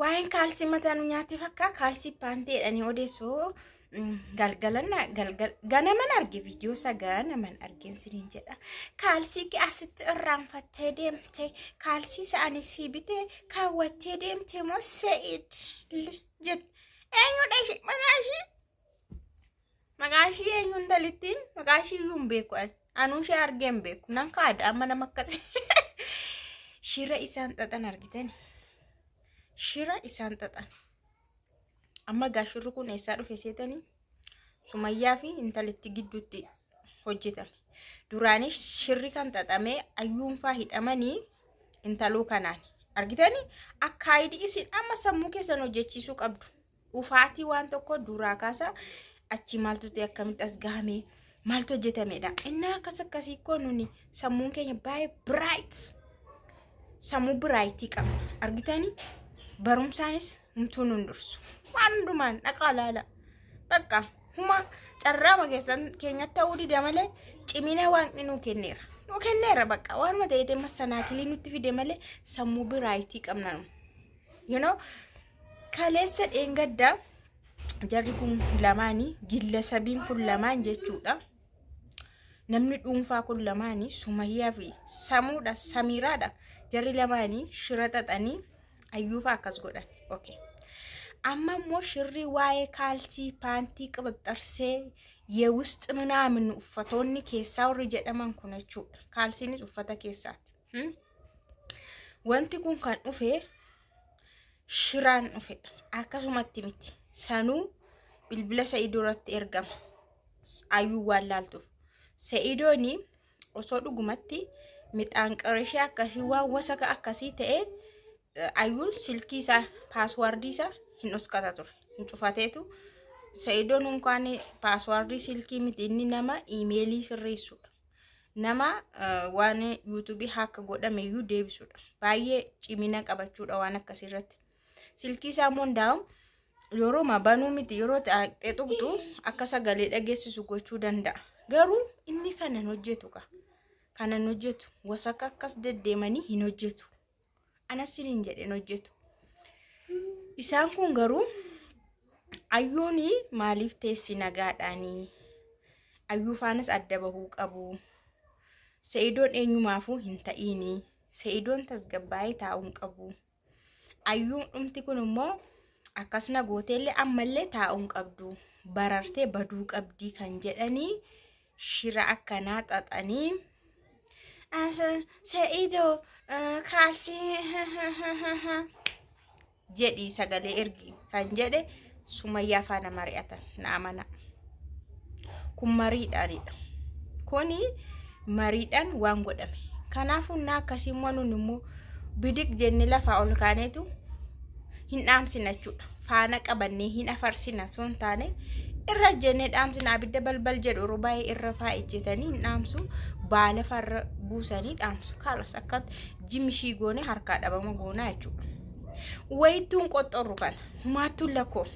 Waa'een kaalsii mataa nu nyaate fakkaa kaalsii paanteedhani odeessoo ganaman arge viidiyoo sagaa naman argeen siniin jedha. Kaalsii asitti irraanfattee deemte kaalsii sa'anii sii bitee kaawwattee deemte moo Sa'id jette. Eenyudha ishee maqaashii eenyuun dalittiin maqaashii iyyuu hin beeku anuu ishee argeen beeku nan kaada amma nama akkasii. Shira isaan xaxan argitani. Shira isaan xaxan. Amma gaashirri kun eessaa dhufe seetanii Sumayyaa fi intalitti gidduutti hojjetame. Duraanii shirri kan xaxamee ayyuunfaa hidhamanii intaluu kanaan argitanii akka haayidii isin amma sammuu keessan hojjechiisuu qabdu. Ufaatii waan tokko duraa kaasa achi maaltu ta'e akkamitti as gahamee maaltu hojjetamedha. Inni akkasii koo nuni sammuun keenya baay'ee bright. Sammuu brightii qabna argitanii. Barumsaanis humtuun hundursu. Waan hundumaan dhaqaa laala. Bakka huma carraa mageessan keenyatti ta'uu dida malee cimina waaqni nuu kenneera. Nuu kenneera bakka waanuma ta'eete masanaakilii nutti fide malee sammuu biraayitii qabna nu. You know kaleessa dheengaddaa jarri kun lamaanii gillasabiin kun lamaan jechuudha. Namni dhuunfaa kun lamaanii Sumayyaa fi Samuudha Samiiraadha. Jarri lamaanii shira xaxanii ayyuufa akkas godhan. Okay. Amma moo shirri waa'ee kaalsii paantii qabaxarsee የውስጥ ምናምን ኡፈቶኒ keessaa warri jedhaman kun jechuudha. Kaalsiinis uffata keessaati. Wanti kun kan dhufe shiraan dhufe akkasumatti miti. Sanuu bilbila Sa'idoo irratti ergama. Ayyuu waan laaltuuf. Sa'idooni osoo dhugumatti midhaan qarashee akkasii waan wasaka akkasii ta'e ayyuun silkii isaa paaswordii isaa hin uskata ture. Hin cufateetu Sa'idoon unkaan paaswordii silkii miti inni nama iimeelii sirreessudha. Nama waan YouTube haaka godhameyyuu deebisudha. Baay'ee cimina qabachuudha waan akkasii irratti. Silkii isaa mondaa'u yeroo mabanuu miti yeroo xeexuqtu akka sagalee dhageessisu gochuu danda'a. Garuu inni kanan hojjetu kanan hojjetu wasaka akkas deddeemanii hin hojjetu. Anasin hin jedhen hojjetu. Isaan kun garuu ayyuuni maaliif teessi nagaadhaanii ayyuu faanas adda bahuu qabu. Sa'idoon eenyumaafuu hin ta'ini. Sa'idoon tasgabbaa'ee taa'uu qabu. Ayyuun dhumti kun immoo akkasuma gooteellee ammallee taa'uu qabdu. Barartee baduu qabdi kan jedhanii shira akkanaa xaxanii Sa'idoo kaalsii jedhi sagalee ergi kan jedhe Sumayyaa faana mari'atan na amana. Kun mariidhaanidha. Kuni mariidhaan waan godhame. Kanaafuu na akkasii wanuun immoo bidik jenne lafaa ol kaaneetu hin dhaamsina jechuudha. Faana qabannee hin afarsina sun taane irra jenne dhaamsina abidda balbal jedhu robaayee irra faa ejjetanii hin dhaamsu baala farra buusanii dhaamsu. Kaalas akka jimishii goone harkaa dhabama goonaa jechuudha. Wayituun qoxxorru kana humaattuun lakkoo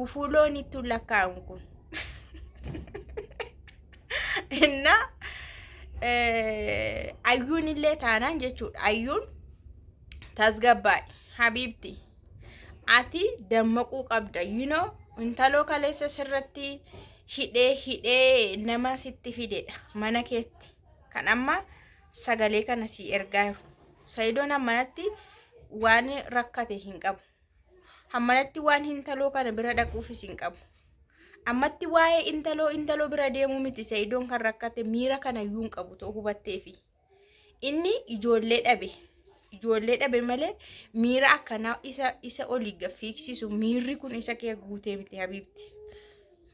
ufuuloonittuun lakkaa'amu kun inna ayyuun illee taanaan jechuudha. Ayyuun tasgabbaa'e Habibti ati dammaquu qabda. You know intaloo kaleessa sirratti hidhee nama sitti fidedha mana keetti kan amma sagalee kana si ergaa jiru. Sa'idoon ammanatti waan rakkate hin qabu. Hammanatti waan intaloo kana bira dhaquufis hin qabu. Ammatti waa'ee intaloo bira deemuu miti Sa'idoon kan rakkate miira kana iyyuu hin qabu ta'uu hubatteefi. Inni ijoollee dhabe malee miira akkanaa isa olii gaffiiksisu miirri kun isa kee guutee miti Habibti.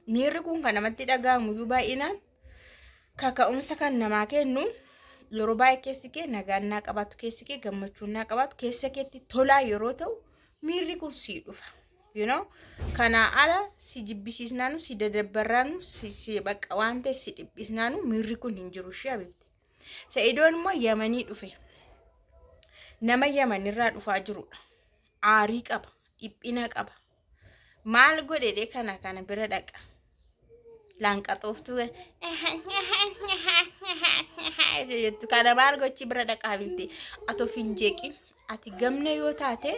Miirri kun kan namatti dhaga'amu iyyuu baay'inaan kaka'umsa kan namaa kennu yeroo baay'ee keessi kee nagaannaa qabaatu keessi kee gammachuunnaa qabaatu keessa keetti tolaa yeroo ta'u miirri kun si dhufa. You know kana ala si jibbisiisnaanu si dadabbarraanu si bakka waan ta'e si dhibbisnaanu miirri kun hin jiru shi Habibti. Sa'idoon immoo Yamanii dhufe. Nama Yamanirraa dhufaa jirudha. Aarii qaba, dhiphina qaba. Maal godhedhe kana bira dhaqa. Lanqaxooftu jettu kana maal gochi bira dhaqa Habibti. Atoo finjeeqi ati gamne yoo taate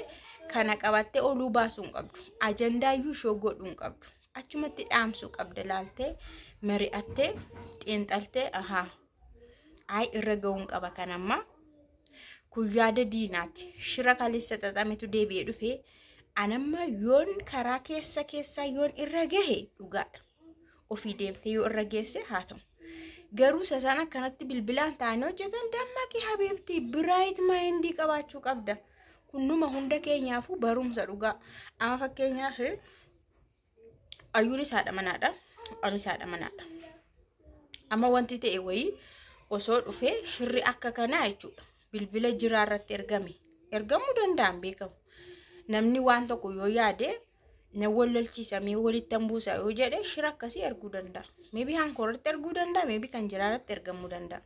kana qabattee oluu baasuu hin qabdu. Ajandaayyuu shoo godhuu hin qabdu. Achumatti dhaamsuu qabda laaltee mari'attee xiinxaltee ay irra ga'uun qaba kanamma. Kun yaada diinaati. Shira kaleessa xaxametu deebi'ee dhufee anamma yoon karaa keessa yoon irra gahe dhugaadha. Ofii deemtee yoo irra geesse haa ta'u. Garuu sasaan akkanatti bilbilaan ta'anii hojjetan dammaqii habiibtii biraayit maayindii qabaachuu qabda. Kunnuma hunda keenyaafuu barumsa dhugaa. Amma fakkeenyaaf ayyuun isaadha manaadha. Ani isaadha manaadha. Amma wanti ta'e wayii osoo dhufee shirri akka kanaa jechuudha. Bilbila jiraarratti ergamuu danda'an beekamu. Namni waan tokko yoo yaade na wallolchiisamee walitti hambuusaa yoo jedhe shira akkasii erguu danda'a. Maybe hankoorratti erguu danda'a, maybe kan jiraarratti ergamuu danda'a.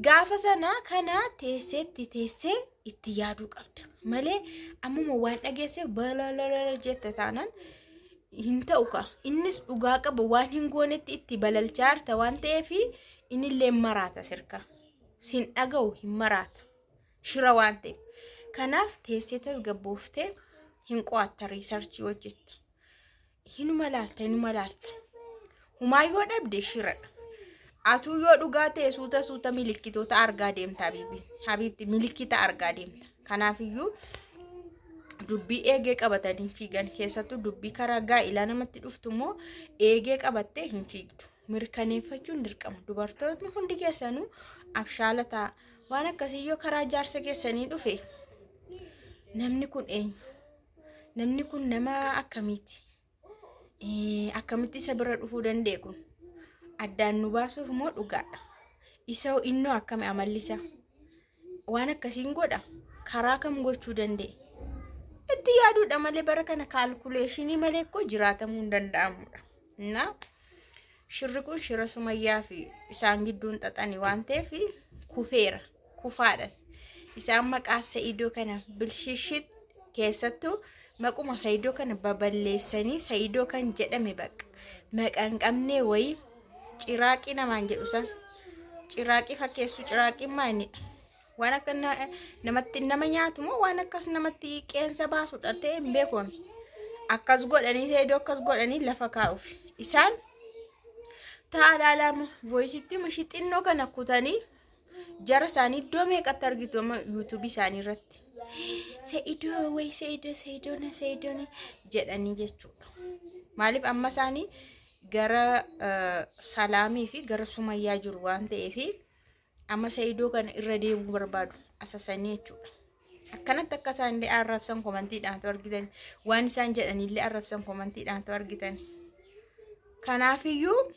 Gaafa sana kana teessee itti yaaduu qabda. Malee ammuma waan dhageesse balalala jette taanaan hin ta'u ka. Innis dhugaa qaba waan hin goonetti itti balalchaa jirta waan ta'eef innillee maraata sirka. Sin dhaga'u hin maraata. Shira waan ta'eef. Kanaaf teessee tasgabbooftee hin qo'atta riisarchii hojjetta. Hinuma laalta. Humaa yoo dhabde shiradha. Atuu yoo dhugaa ta'e suuta milikkitoota argaa deemta habiibti milikkita argaa deemta. Kanaafiyyuu dubbii eegee qabatanii fiigan keessattuu dubbii karaa gaa'ilaa namatti dhuftummoo eegee qabattee hin fiigdu. Mirkaneeffachuun dirqama. Dubartoonni hundi keessanuu abshaala ta'a. Waan akkasii yoo karaa jaarsa keessanii dhufe namni kun eenyu? Namni kun nama akkamiiti? Akkamitti isa bira dhufuu danda'e kun? Addaan nu baasuuf moo dhugaadha? Isa innoo akkami amallisa? Waan akkasiin godha? Karaa kam gochuu danda'e? Itti yaaduudha malee bara kana kaalkuleeshinii malee koo jiraatamuu hin danda'amudha. Na shirri kun shira Sumayyaa fi isaan gidduun xaxanii waan ta'eef kufeera. Kufaadhas. Isaan maqaa Sa'iidoo kana bilshishit keessattuu maquma Sa'iidoo kana baballeessanii Sa'iidoo kan jedhame baqa. Maqaan qabnee wayii ciraaqii namaan jedhu san. Ciraaqii fakkeessu ciraaqiin maalidha? Waan akka namatti nama nyaatu moo waan akkas namatti qeensa baasudha ta'e hin beekon. Akkas godhanii Sa'iidoo akkas godhanii lafa kaa'uuf. Isaan taalaalaama voisitti mashixinnoo kana kutanii jara isaanii iddoo meeqatti argitu amma YouTube isaanii irratti. Sa'iidoo jedhanii jechuudha. Maaliif amma isaanii gara Salaamii fi gara Sumayyaa jiru waan ta'eef amma Sa'iidoo kana irra deemuu barbaadu asasanii jechuudha. Akkanatti akka isaan illee arrabsan komantiidhaan argitan. Waan isaan jedhanillee arrabsan komantiidhaan argitan. Kanaafiyyuu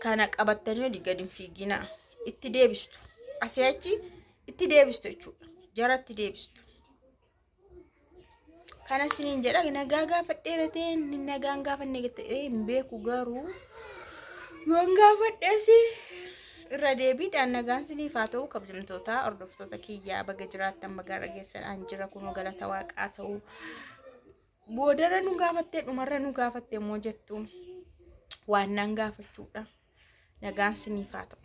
kana qabattanii olii gadi hin fiigina. Itti deebistu. Asii achi itti deebistu jechuudha. Jaratti deebistu. Kana isiniin jedha nagaa gaafadheera ta'e nagaan gaafanne ta'e hin beeku garuu yoon gaafadheesi irra deebiidhaan nagaan isiniif haa ta'u kabajamtoota hordoftoota kiyyaa baga jiraattan magaala geessadhaan jira kunoo galata waaqaa ta'u. Boodara nu gaafattee dhumarra nu gaafatte immoo jettu waan nan gaafachuudha. Nagaan isiniif haa ta'u.